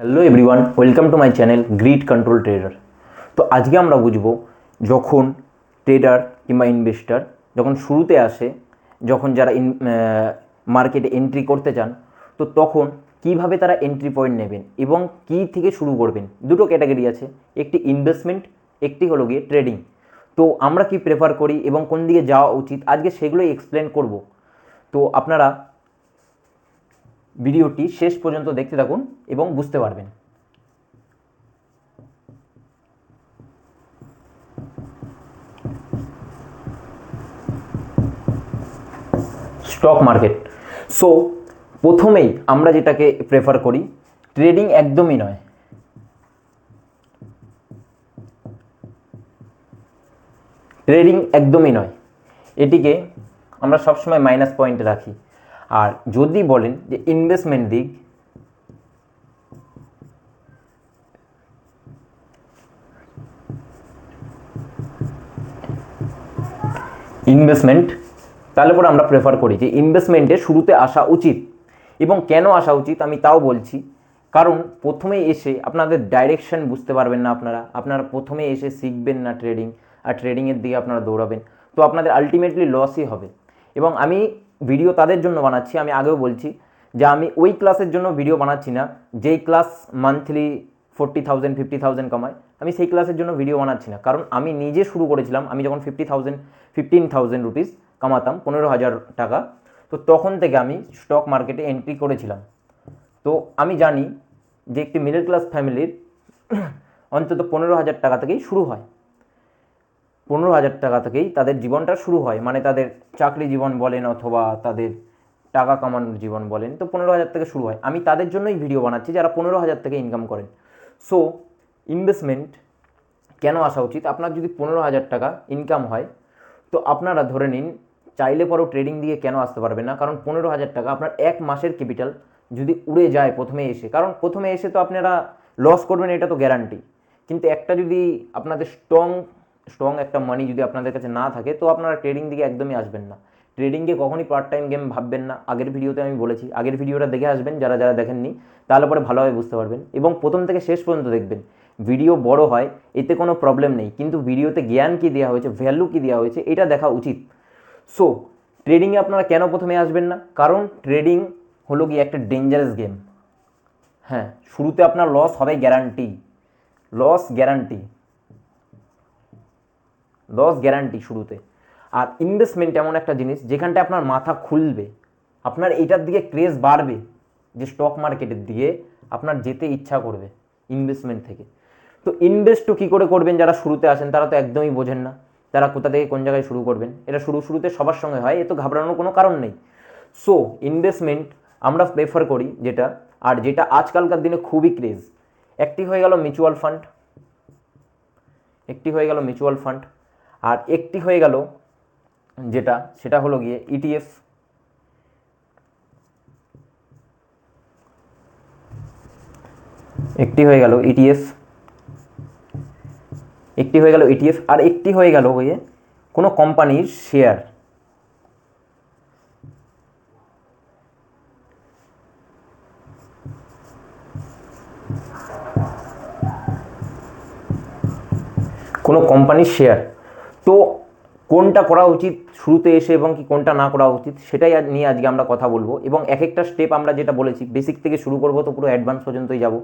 Hello everyone, welcome to my channel grid control trader. তো আজকে আমরা বুঝবো যখন ট্রেডার কিংবা ইনভেস্টার যখন শুরুতে আসে, যখন যারা মার্কেটে এন্ট্রি করতে চান, তো তখন কিভাবে তারা এন্ট্রি পয়েন্ট নেবেন এবং কী থেকে শুরু করবেন। দুটো ক্যাটাগরি আছে, একটি ইনভেস্টমেন্ট, একটি হলো গিয়ে ট্রেডিং। তো আমরা কি প্রেফার করি এবং কোন দিকে যাওয়া উচিত, আজকে সেগুলোই এক্সপ্লেন করব। তো আপনারা ভিডিওটি শেষ পর্যন্ত দেখতে থাকুন এবং বুঝতে পারবেন। Stock market. সো প্রথমেই আমরা যেটাকে প্রেফার করি, ট্রেডিং একদমই নয়। ট্রেডিং একদমই নয়, এটিকে আমরা সবসময় মাইনাস পয়েন্টে রাখি। আর যদি বলেন যে ইনভেস্টমেন্ট দিক, ইনভেস্টমেন্ট, তাহলে পরে আমরা প্রেফার করি যে ইনভেস্টমেন্টে শুরুতে আসা উচিত। এবং কেন আসা উচিত আমি তাও বলছি। কারণ প্রথমে এসে আপনাদের ডাইরেকশন বুঝতে পারবেন না, আপনারা প্রথমে এসে শিখবেন না ট্রেডিং, আর ট্রেডিংয়ের দিকে আপনারা দৌড়াবেন, তো আপনাদের আলটিমেটলি লসই হবে। এবং আমি ভিডিও তাদের জন্য বানাচ্ছি, আমি আগেও বলছি যে আমি ওই ক্লাসের জন্য ভিডিও বানাচ্ছি না যেই ক্লাস মান্থলি 40,000 50,000 কামায়। আমি সেই ক্লাসের জন্য ভিডিও বানাচ্ছি না, কারণ আমি নিজে শুরু করেছিলাম। আমি যখন 15,000 রুপিস কামাতাম, 15,000 টাকা, তো তখন থেকে আমি স্টক মার্কেটে এন্ট্রি করেছিলাম। তো আমি জানি যে একটি মিডল ক্লাস ফ্যামিলির অন্তত 15,000 টাকা থেকেই শুরু হয়। 15,000 টাকা থেকেই তাদের জীবনটা শুরু হয়, মানে তাদের চাকরি জীবন বলেন অথবা তাদের টাকা কামানোর জীবন বলেন, তো 15,000 থেকে শুরু হয়। আমি তাদের জন্যই ভিডিও বানাচ্ছি যারা 15,000 থেকে ইনকাম করেন। সো ইনভেস্টমেন্ট কেন আসা উচিত, আপনার যদি 15,000 টাকা ইনকাম হয়, তো আপনারা ধরে নিন চাইলে পরেও ট্রেডিং দিয়ে কেন আসতে পারবেন না, কারণ 15,000 টাকা আপনার এক মাসের ক্যাপিটাল যদি উড়ে যায় প্রথমে এসে, কারণ প্রথমে এসে তো আপনারা লস করবেন, এটা তো গ্যারান্টি। কিন্তু একটা যদি আপনাদের স্ট্রং একটা মানি যদি আপনাদের কাছে না থাকে, তো আপনারা ট্রেডিং দিকে একদমই আসবেন না। ট্রেডিংকে কখনই পার্ট টাইম গেম ভাববেন না। আগের ভিডিওতে আমি বলেছি, আগের ভিডিওটা দেখে আসবেন যারা যারা দেখেননি, তাহলে পরে ভালোভাবে বুঝতে পারবেন। এবং প্রথম থেকে শেষ পর্যন্ত দেখবেন। ভিডিও বড় হয় এতে কোনো প্রবলেম নেই, কিন্তু ভিডিওতে জ্ঞান কী দেওয়া হয়েছে, ভ্যালু কী দেওয়া হয়েছে, এটা দেখা উচিত। সো ট্রেডিংয়ে আপনারা কেন প্রথমে আসবেন না, কারণ ট্রেডিং হলো গিয়ে একটা ডেঞ্জারাস গেম। হ্যাঁ, শুরুতে আপনার লস হবে guarantee, loss guarantee, loss guarantee শুরুতে। আর ইনভেস্টমেন্ট এমন একটা জিনিস যেখানটা আপনার মাথা খুলবে, আপনার এইটার দিকে ক্রেজ বাড়বে, যে স্টক মার্কেটের দিকে আপনার যেতে ইচ্ছা করবে ইনভেস্টমেন্ট থেকে। তো ইনভেস্টও কী করে করবেন, যারা শুরুতে আসেন তারা তো একদমই বোঝেন না, তারা কোথা থেকে কোন জায়গায় শুরু করবেন। এটা শুরুতে সবার সঙ্গে হয়, এ তো ঘাবড়ানোর কোনো কারণ নেই। সো ইনভেস্টমেন্ট আমরা প্রেফার করি যেটা, আর যেটা আজকালকার দিনে খুবই ক্রেজ, একটি হয়ে গেল মিউচুয়াল ফান্ড, একটি হয়ে গেল মিউচুয়াল ফান্ড, আর একটি হয়ে গেল যেটা, সেটা হলো গিয়ে ইটিএফ। একটি হয়ে গেল ইটিএফ, একটি হয়ে গেল ইটিএফ, আর একটি হয়ে গেল গিয়ে কোনো কোম্পানির শেয়ার। কোনো কোম্পানির শেয়ার। তো কোনটা করা উচিত শুরুতে এসে এবং কি কোনটা না করা উচিত, সেটাই নিয়ে আজকে আমরা কথা বলবো। এবং এক একটা স্টেপ আমরা যেটা বলেছি, বেসিক থেকে শুরু করবো তো পুরো অ্যাডভান্স পর্যন্তই যাব।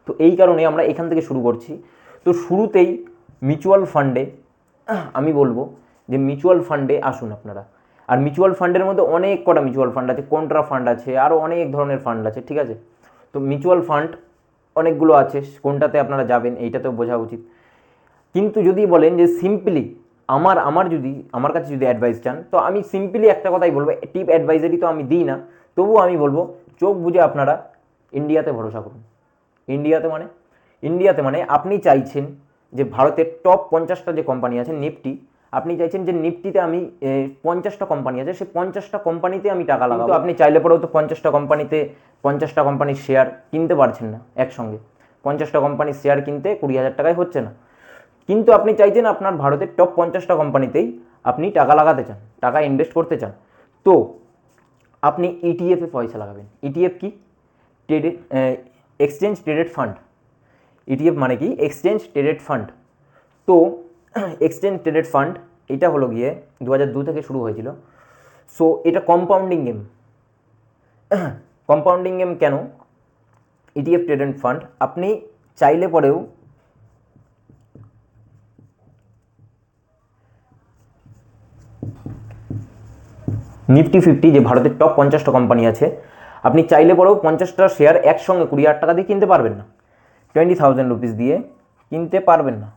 তো এই কারণে আমরা এখান থেকে শুরু করছি। তো শুরুতেই মিউচুয়াল ফান্ডে আমি বলবো যে মিউচুয়াল ফান্ডে আসুন আপনারা। আর মিউচুয়াল ফান্ডের মধ্যে অনেক কটা মিউচুয়াল ফান্ড আছে, কন্ট্রা ফান্ড আছে, আরও অনেক ধরনের ফান্ড আছে, ঠিক আছে। তো মিউচুয়াল ফান্ড অনেকগুলো আছে, কোনটাতে আপনারা যাবেন এইটাতেও বোঝা উচিত। কিন্তু যদি বলেন যে সিম্পলি আমার যদি আমার কাছে যদি অ্যাডভাইস চান, তো আমি সিম্পলি একটা কথাই বলবো, টিপ অ্যাডভাইজারি তো আমি দিই না, তবুও আমি বলবো চোখ বুঝে আপনারা ইন্ডিয়াতে ভরসা করুন। ইন্ডিয়াতে মানে আপনি চাইছেন যে ভারতের টপ 50টা যে কোম্পানি আছে নিফটি, আপনি চাইছেন যে নিফটিতে আমি 50টা কোম্পানি আছে, সেই 50টা কোম্পানিতে আমি টাকা লাগাবো। তো আপনি চাইলে পরেও তো 50টা কোম্পানিতে 50টা কোম্পানির শেয়ার কিনতে পারছেন না একসঙ্গে। 50টা কোম্পানির শেয়ার কিনতে 20,000 টাকায় হচ্ছে না। কিন্তু আপনি চাইছেন আপনার ভারতের টপ 50টা কোম্পানিতেই আপনি টাকা লাগাতে চান, টাকা ইনভেস্ট করতে চান, তো আপনি ইটিএফে পয়সা লাগাবেন। ইটিএফ কি? ট্রেডে এক্সচেঞ্জ ট্রেডেড ফান্ড। ইটিএফ মানে কি? Exchange traded fund. তো এক্সচেঞ্জ ট্রেডেড ফান্ড এটা হলো গিয়ে 2002 থেকে শুরু হয়েছিল। সো এটা কম্পাউন্ডিং গেম। কম্পাউন্ডিং গেম কেন? ইটিএফ ট্রেডেড ফান্ড আপনি চাইলে পরেও নিফটি 50 যে ভারতের টপ 50টা কোম্পানি আছে, আপনি চাইলে পরেও 50টা শেয়ার একসঙ্গে 20,000 টাকা দিয়ে কিনতে পারবেন না, 20,000 রুপিস দিয়ে কিনতে পারবেন না।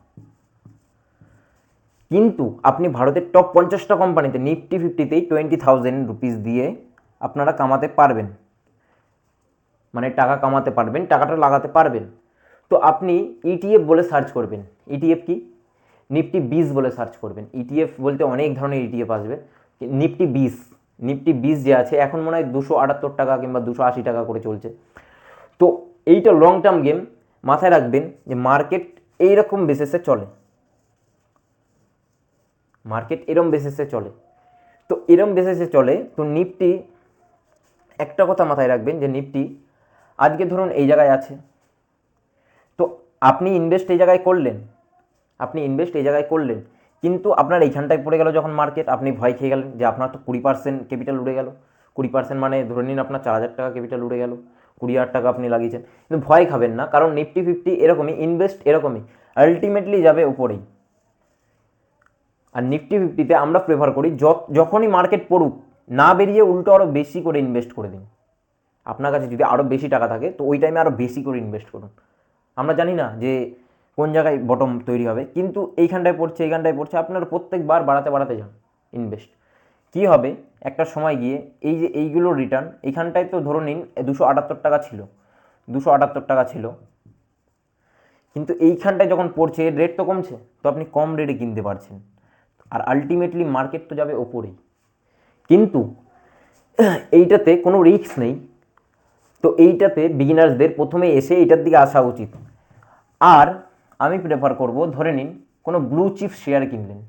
কিন্তু আপনি ভারতের টপ 50টা কোম্পানিতে নিফটি 50তেই 20,000 রুপিস দিয়ে আপনারা কামাতে পারবেন, মানে টাকা কামাতে পারবেন, টাকাটা লাগাতে পারবেন। তো আপনি ইটিএফ বলে সার্চ করবেন। ইটিএফ কি? নিফটি 20 বলে সার্চ করবেন। ইটিএফ বলতে অনেক ধরনের ইটিএফ আসবে। নিফটি 20 যে আছে এখন মনে হয় 278 টাকা কিংবা 280 টাকা করে চলছে। তো এইটা লং টার্ম গেম। মাথায় রাখবেন যে মার্কেট এইরকম বেসিসে চলে, মার্কেট এরম বেসিসে চলে। তো এরম বেসিসে চলে। তো নিফটি, একটা কথা মাথায় রাখবেন যে নিফটি আজকে ধরুন এই জায়গায় আছে, তো আপনি ইনভেস্ট এই জায়গায় করলেন, কিন্তু আপনার এইখানটায় পড়ে গেল যখন মার্কেট, আপনি ভয় খেয়ে গেলেন যে আপনার তো 20% ক্যাপিটাল উড়ে গেল। 20% মানে ধরে নিন আপনার 4,000 টাকা ক্যাপিটাল উড়ে গেল, 20,000 টাকা আপনি লাগিয়েছেন। কিন্তু ভয় খাবেন না, কারণ নিফটি 50 এরকমই, ইনভেস্ট এরকমই, আলটিমেটলি যাবে উপরেই। আর নিফটি 50তে আমরা প্রেফার করি যখনই মার্কেট পড়ুক না বেরিয়ে উল্টো আরও বেশি করে ইনভেস্ট করে দিন। আপনার কাছে যদি আরও বেশি টাকা থাকে তো ওই টাইমে আরও বেশি করে ইনভেস্ট করুন। আমরা জানি না যে কোন জায়গায় বটম তৈরি হবে, কিন্তু এইখানটায় পড়ছে, আপনারা প্রত্যেকবার বাড়াতে যান ইনভেস্ট। কী হবে একটা সময় গিয়ে এই যে এইগুলো রিটার্ন, এইখানটায় তো ধরুন নিন 278 টাকা ছিল, কিন্তু এইখানটায় যখন পড়ছে রেট তো কমছে, তো আপনি কম রেটে কিনতে পারছেন, আর আলটিমেটলি মার্কেট তো যাবে ওপরেই। কিন্তু এইটাতে কোনো রিস্ক নেই। তো এইটাতে বিগিনার্সদের প্রথমে এসে এইটার দিকে আসা উচিত। আর আমি প্রেফার করব, ধরে নিন কোনো ব্লু চিপ শেয়ার কিনলেন,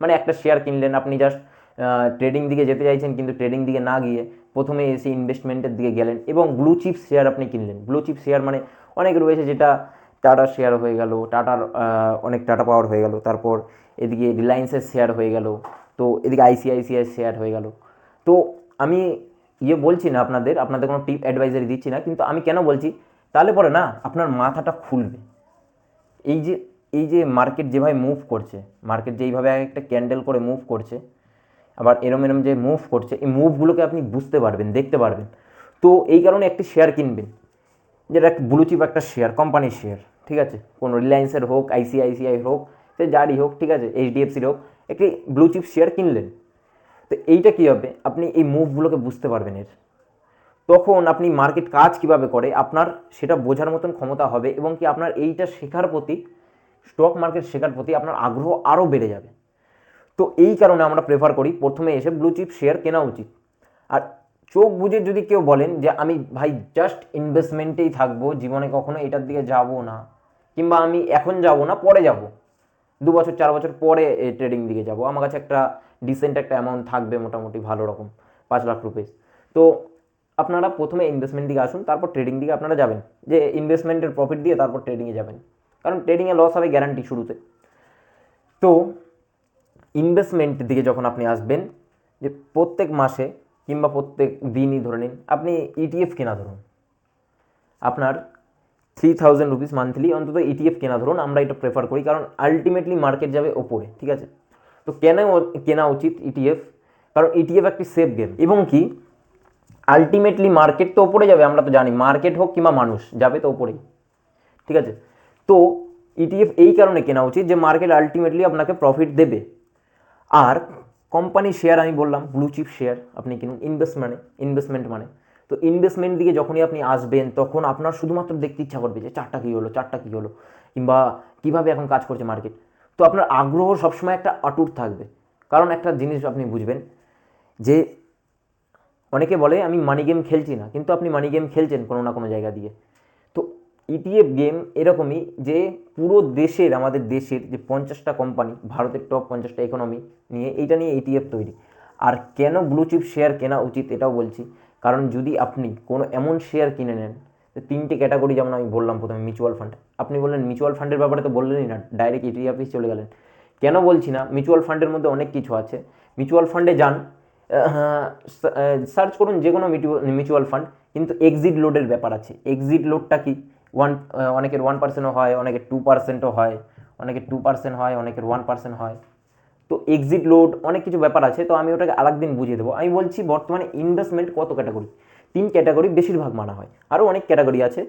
মানে একটা শেয়ার কিনলেন, আপনি জাস্ট ট্রেডিং দিকে যেতে চাইছেন কিন্তু ট্রেডিং দিকে না গিয়ে প্রথমে এসে ইনভেস্টমেন্টের দিকে গেলেন এবং ব্লু চিপ শেয়ার আপনি কিনলেন। ব্লু চিপ শেয়ার মানে অনেক রয়েছে, যেটা টাটার শেয়ার হয়ে গেল, টাটার অনেক টাটা পাওয়ার হয়ে গেল, তারপর এদিকে রিলায়েন্সের শেয়ার হয়ে গেল, তো এদিকে আইসিআইসিআই শেয়ার হয়ে গেল। তো আমি বলছি না আপনাদের কোনো টিপ অ্যাডভাইজারি দিচ্ছি না, কিন্তু আমি কেন বলছি, তাহলে পরে না আপনার মাথাটা খুলবে। এই যে মার্কেট যেভাবে মুভ করছে, মার্কেট যেইভাবে একটা ক্যান্ডেল করে মুভ করছে, আবার এরম যে মুভ করছে, এই মুভগুলোকে আপনি বুঝতে পারবেন, দেখতে পারবেন। তো এই কারণে একটি শেয়ার কিনবেন, যেটা ব্লু চিপ একটা শেয়ার, কোম্পানির শেয়ার, ঠিক আছে, কোনো রিলায়েন্সের হোক, আইসিআইসিআই হোক, সে যারই হোক, ঠিক আছে, এইচডিএফসির হোক, একটি ব্লু চিপ শেয়ার কিনলেন। তো এইটা কী হবে, আপনি এই মুভগুলোকে বুঝতে পারবেন এর, তখন আপনি মার্কেট কাজ কিভাবে করে আপনার সেটা বোঝার মতন ক্ষমতা হবে, এবং কি আপনার এইটা শেখার প্রতি, স্টক মার্কেট শেখার প্রতি আপনার আগ্রহ আরও বেড়ে যাবে। তো এই কারণে আমরা প্রেফার করি প্রথমে এসে ব্লু চিপ শেয়ার কেনা উচিত। আর চোখ বুঝে যদি কেউ বলেন যে আমি ভাই জাস্ট ইনভেস্টমেন্টেই থাকবো, জীবনে কখনো এটার দিকে যাব না, কিংবা আমি এখন যাব না, পরে যাব, 2 বছর 4 বছর পরে ট্রেডিং দিকে যাব, আমার কাছে একটা ডিসেন্ট একটা অ্যামাউন্ট থাকবে, মোটামুটি ভালো রকম 5 লাখ রুপিস, তো আপনারা প্রথমে ইনভেস্টমেন্ট দিকে আসুন, তারপর ট্রেডিং দিকে আপনারা যাবেন, যে ইনভেস্টমেন্টের প্রফিট দিয়ে তারপর ট্রেডিংয়ে যাবেন, কারণ ট্রেডিংয়ে লস হবে গ্যারান্টি শুরুতে। তো ইনভেস্টমেন্ট দিকে যখন আপনি আসবেন, যে প্রত্যেক মাসে কিংবা প্রত্যেক দিনই ধরে নিন আপনি ইটিএফ কেনা, ধরুন আপনার 3,000 রুপিস মান্থলি অন্তত ইটিএফ কেনা, ধরুন আমরা এটা প্রেফার করি, কারণ আলটিমেটলি মার্কেট যাবে ওপরে, ঠিক আছে। তো কেন কেনা উচিত ইটিএফ? কারণ ইটিএফ একটি সেফ গেম, এবং কি আলটিমেটলি মার্কেট তো ওপরে যাবে, আমরা তো জানি, মার্কেট হোক কিংবা মানুষ যাবে তো ওপরেই, ঠিক আছে। তো ইটিএফ এই কারণে কেনা উচিত যে মার্কেট আলটিমেটলি আপনাকে প্রফিট দেবে। আর কোম্পানি শেয়ার আমি বললাম ব্লু চিপ শেয়ার আপনি কিনুন, ইনভেস্টমেন্ট মানে, তো ইনভেস্টমেন্ট দিকে যখনই আপনি আসবেন তখন আপনার শুধুমাত্র দেখতে ইচ্ছা করবে যে চারটা কী হলো, কিংবা কীভাবে এখন কাজ করছে মার্কেট। তো আপনার আগ্রহ সবসময় একটা অটুট থাকবে, কারণ একটা জিনিস আপনি বুঝবেন যে অনেকে বলে আমি মানি গেম খেলছি না, কিন্তু আপনি মানি গেম খেলছেন কোনো না কোনো জায়গা দিয়ে। তো ইটিএফ গেম এরকমই, যে পুরো দেশের, আমাদের দেশের যে 50টা কোম্পানি, ভারতের টপ 50টা ইকোনমি নিয়ে, এইটা নিয়ে ইটিএফ তৈরি। আর কেন ব্লু চিপ শেয়ার কেনা উচিত এটাও বলছি, কারণ যদি আপনি কোনো এমন শেয়ার কিনে নেন তিনটে ক্যাটাগরি যেমন আমি বললাম প্রথমে মিউচুয়াল ফান্ড, আপনি বললেন মিউচুয়াল ফান্ডের ব্যাপারে তো বললেনই না, ডাইরেক্ট ইটি অফিস চলে গেলেন। কেন বলছি না, মিউচুয়াল ফান্ডের মধ্যে অনেক কিছু আছে। মিউচুয়াল ফান্ডে যান, সার্চ করুন যে কোনো মিউচুয়াল ফান্ড, কিন্তু এক্সিট লোডের ব্যাপার আছে। এক্সিট লোডটা কি, অনেকের 1%ও হয়, অনেকের 2%ও হয়, অনেকের 2% হয়, অনেকের 1% হয়। তো এক্সিট লোড অনেক কিছু ব্যাপার আছে, তো আমি ওটাকে আরেকদিন বুঝিয়ে দেবো। আমি বলছি বর্তমানে ইনভেস্টমেন্ট কত ক্যাটাগরি, 3 ক্যাটাগরি বেশিরভাগ মানা হয়, আরও অনেক ক্যাটাগরি আছে।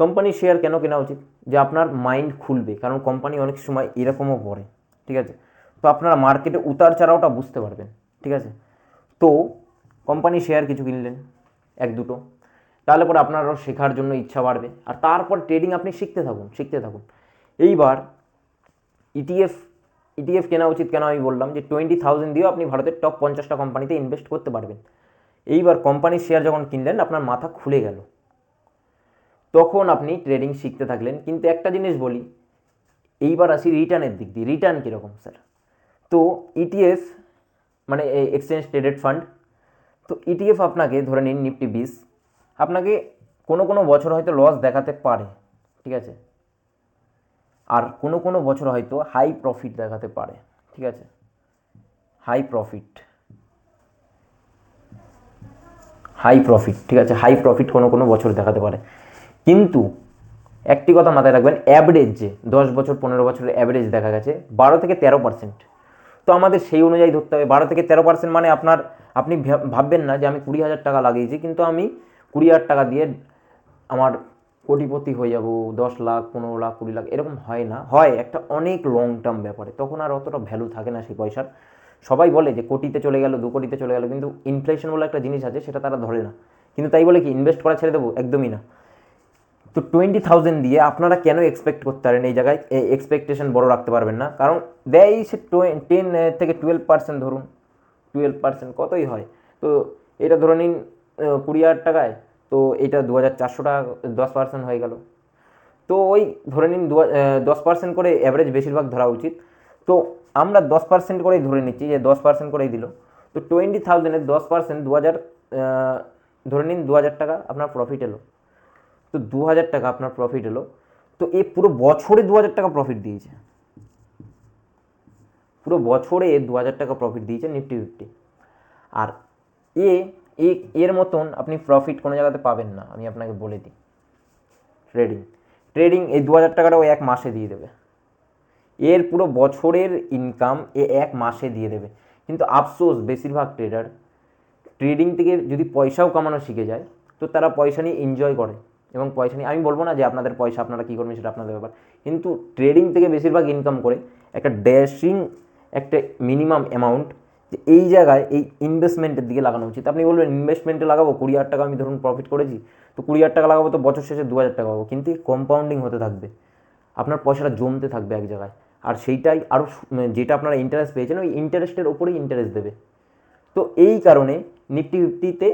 কোম্পানি শেয়ার কেন কেনা উচিত, যে আপনার মাইন্ড খুলবে, কারণ কোম্পানি অনেক সময় এরকমও পড়ে, ঠিক আছে, তো আপনারা মার্কেটে উতার চড়াওটা বুঝতে পারবেন, ঠিক আছে। তো কোম্পানি শেয়ার কিছু কিনলেন, এক দুটো, তাহলে পরে আপনারও শেখার জন্য ইচ্ছা বাড়বে, আর তারপর ট্রেডিং আপনি শিখতে থাকুন। এইবার ইটিএফ, ইটিএফ কেনা উচিত কেন আমি বললাম, যে 20,000 দিয়েও আপনি ভারতের টপ 50টা কোম্পানিতে ইনভেস্ট করতে পারবেন। এইবার কোম্পানির শেয়ার যখন কিনলেন, আপনার মাথা খুলে গেল, তখন আপনি ট্রেডিং শিখতে থাকলেন। কিন্তু একটা জিনিস বলি, এইবার আসি রিটার্নের দিক দিয়ে। রিটার্ন কীরকম স্যার? তো ইটিএফ মানে এক্সচেঞ্জ ট্রেডেড ফান্ড, তো ইটিএফ আপনাকে ধরে নিন নিফটি 20, আপনাকে কোনো কোনো বছর হয়তো লস দেখাতে পারে, ঠিক আছে, আর কোনো কোনো বছর হয়তো হাই প্রফিট দেখাতে পারে, ঠিক আছে, হাই প্রফিট, ঠিক আছে, হাই প্রফিট কোনো কোনো বছর দেখাতে পারে। কিন্তু একটি কথা মাথায় রাখবেন, অ্যাভারেজ যে 10 বছর 15 বছরের অ্যাভারেজ দেখা গেছে 12 থেকে 13%। তো আমাদের সেই অনুযায়ী ধরতে হবে। 12 থেকে 13% মানে আপনি ভাববেন না যে আমি 20,000 টাকা লাগিয়েছি, কিন্তু আমি 20,000 টাকা দিয়ে আমার কোটিপতি হয়ে যাব, 10 লাখ 15 লাখ 20 লাখ, এরকম হয় না। হয় একটা অনেক লং টার্ম ব্যাপারে, তখন আর অতটা ভ্যালু থাকে না সেই পয়সার। সবাই বলে যে কোটিতে চলে গেল, 2 কোটিতে চলে গেল, কিন্তু ইনফ্লেশন বলে একটা জিনিস আছে, সেটা তারা ধরে না। কিন্তু তাই বলে কি ইনভেস্ট করা ছেড়ে দেবো? একদমই না। তো 20,000 দিয়ে আপনারা কেন এক্সপেক্ট করতে পারেন, এই জায়গায় এক্সপেকটেশন বড় রাখতে পারবেন না, কারণ দেয় সে 10 থেকে 12% ধরুন, 12% কতই হয়। তো এটা ধরে নিন 20,000 টাকায়, তো এটা 2,400 টাকা, 10% হয়ে গেল। তো ওই ধরে নিন 10% করে অ্যাভারেজ বেশিরভাগ ধরা উচিত। তো আমরা 10% করেই ধরে নিচ্ছি, যে 10% করেই দিল। তো 20,000-এর 10% 2,000, ধরে নিন 2,000 টাকা আপনার প্রফিট এলো। তো 2,000 টাকা আপনার প্রফিট এলো, তো এ পুরো বছরে 2,000 টাকা প্রফিট দিয়েছে, পুরো বছরে 2,000 টাকা প্রফিট দিয়েছে নিফটি 50। আর এ এর মতন আপনি প্রফিট কোনো জায়গাতে পাবেন না, আমি আপনাকে বলে দিই। ট্রেডিং এই 2,000 টাকাটা ও এক মাসে দিয়ে দেবে, এর পুরো বছরের ইনকাম এ এক মাসে দিয়ে দেবে। কিন্তু আফসোস, বেশিরভাগ ট্রেডার ট্রেডিং থেকে যদি পয়সাও কামানো শিখে যায়, তো তারা পয়সা নিয়ে এনজয় করে, এবং পয়সা নিয়ে, আমি বলবো না যে আপনাদের পয়সা আপনারা কী করবেন সেটা আপনাদের ব্যাপার, কিন্তু ট্রেডিং থেকে বেশিরভাগ ইনকাম করে একটা ড্যাশিং একটা মিনিমাম অ্যামাউন্ট, যে এই জায়গায় এই ইনভেস্টমেন্টের দিকে লাগানো উচিত। আপনি বলবেন ইনভেস্টমেন্টে লাগাবো 20,000 টাকা, আমি ধরুন প্রফিট করেছি, তো 20,000 টাকা লাগাবো, তো বছর শেষে 2,000 টাকা পাবো, কিন্তু কম্পাউন্ডিং হতে থাকবে, আপনার পয়সাটা জমতে থাকবে এক জায়গায়। আর সেইটাই আরও, যেটা আপনারা ইন্টারেস্ট পেয়েছেন ওই ইন্টারেস্টের ওপরেই ইন্টারেস্ট দেবে। তো এই কারণে নিফটি 50-তে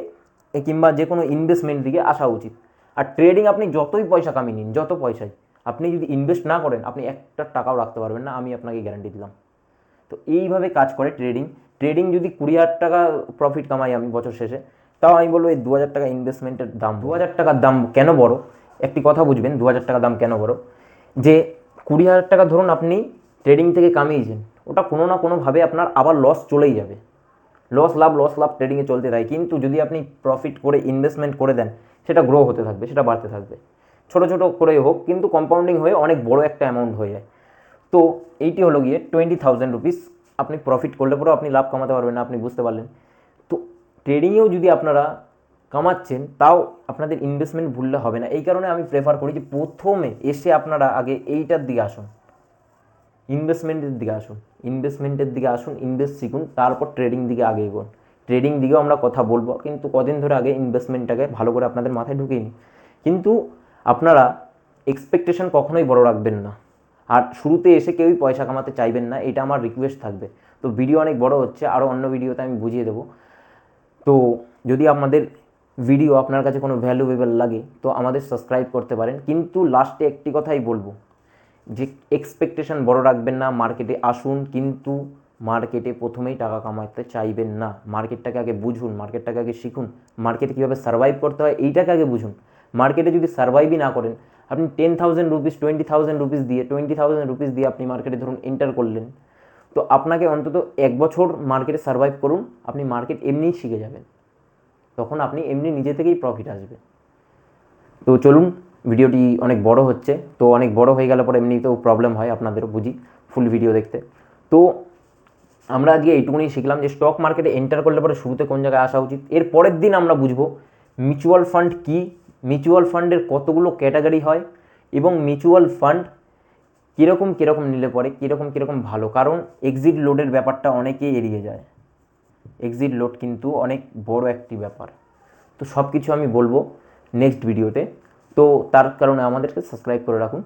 কিংবা যে কোনো ইনভেস্টমেন্ট দিকে আসা উচিত। আর ট্রেডিং আপনি যতই পয়সা কামিয়ে নিন, যত পয়সায়, আপনি যদি ইনভেস্ট না করেন, আপনি একটা টাকাও রাখতে পারবেন না, আমি আপনাকে গ্যারান্টি দিলাম। তো এইভাবে কাজ করে ট্রেডিং যদি 20,000 টাকা প্রফিট কামাই আমি বছর শেষে, তাও আমি বলবো এই 2,000 টাকা ইনভেস্টমেন্টের দাম। 2,000 টাকার দাম কেন বড়, একটি কথা বুঝবেন, 2,000 টাকা দাম কেন বড়, যে 20,000 টাকা ধরুন আপনি ট্রেডিং থেকে কামিয়েছেন, ওটা কোনো না কোনোভাবে আপনার আবার লস চলেই যাবে, লস লাভ ট্রেডিংয়ে চলতে থাকে। কিন্তু যদি আপনি প্রফিট করে ইনভেস্টমেন্ট করে দেন, সেটা গ্রো হতে থাকবে, সেটা বাড়তে থাকবে, ছোটো ছোটো করেই হোক, কিন্তু কম্পাউন্ডিং হয়ে অনেক বড় একটা অ্যামাউন্ট হয়ে যায়। তো এইটি হলো গিয়ে 20,000 রুপিস আপনি প্রফিট করলে পরেও আপনি লাভ কামাতে পারবেন না, আপনি বুঝতে পারলেন। তো ট্রেডিংয়েও যদি আপনারা কামাচ্ছেন, তাও আপনাদের ইনভেস্টমেন্ট ভুললে হবে না। এই কারণে আমি প্রেফার করি যে প্রথমে এসে আপনারা আগে এইটার দিকে আসুন, ইনভেস্টমেন্টের দিকে আসুন, ইনভেস্ট শিখুন, তারপর ট্রেডিং দিকে আগে এগোন। ট্রেডিং দিকেও আমরা কথা বলবো, কিন্তু কদিন ধরে আগে ইনভেস্টমেন্টটাকে ভালো করে আপনাদের মাথায় ঢুকিয়ে নিন। কিন্তু আপনারা এক্সপেকটেশন কখনোই বড় রাখবেন না, আর শুরুতে এসে কেউই পয়সা কামাতে চাইবেন না, এটা আমার রিকোয়েস্ট থাকবে। তো ভিডিও অনেক বড় হচ্ছে, আরও অন্য ভিডিওতে আমি বুঝিয়ে দেবো। তো যদি আমাদের ভিডিও আপনার কাছে কোনো ভ্যালুয়েবল লাগে, তো আমাদের সাবস্ক্রাইব করতে পারেন। কিন্তু লাস্টে একটি কথাই বলবো, যে এক্সপেকটেশন বড় রাখবেন না, মার্কেটে আসুন, কিন্তু মার্কেটে প্রথমেই টাকা কামাতে চাইবেন না। মার্কেটটাকে আগে বুঝুন, মার্কেটটাকে আগে শিখুন, মার্কেটে কীভাবে সার্ভাইভ করতে হয় এইটাকে আগে বুঝুন, মার্কেটে যদি সার্ভাইভই না করেন, আপনি 10,000 রুপিস 20,000 রুপিস দিয়ে 20,000 রুপিস দিয়ে আপনি মার্কেটে ধরুন এন্টার করলেন, তো আপনাকে অন্তত 1 বছর মার্কেটে সার্ভাইভ করুন, আপনি মার্কেট এমনিই শিখে যাবেন, তখন আপনি এমনি নিজে থেকেই প্রফিট আসবে। তো চলুন, ভিডিওটি অনেক বড় হচ্ছে, তো অনেক বড় হয়ে গেলে পরে এমনিতেও প্রবলেম হয় আপনাদেরও, বুঝি ফুল ভিডিও দেখতে। তো আমরা আজকে এইটুকুনি শিখলাম যে স্টক মার্কেটে এন্টার করলে পরে শুরুতে কোন জায়গায় আসা উচিত। এর পরের দিন আমরা বুঝবো মিউচুয়াল ফান্ড কী, মিউচুয়াল ফান্ডের কতগুলো ক্যাটাগরি হয়, এবং মিউচুয়াল ফান্ড কীরকম কীরকম নিলে পরে কীরকম ভালো, কারণ এক্সিট লোডের ব্যাপারটা অনেকেই এড়িয়ে যায়। এক্সিট লোড কিন্তু অনেক বড় একটি ব্যাপার। তো সব কিছু আমি বলবো নেক্সট ভিডিওতে, তো তার কারণে আমাদেরকে সাবস্ক্রাইব করে রাখুন।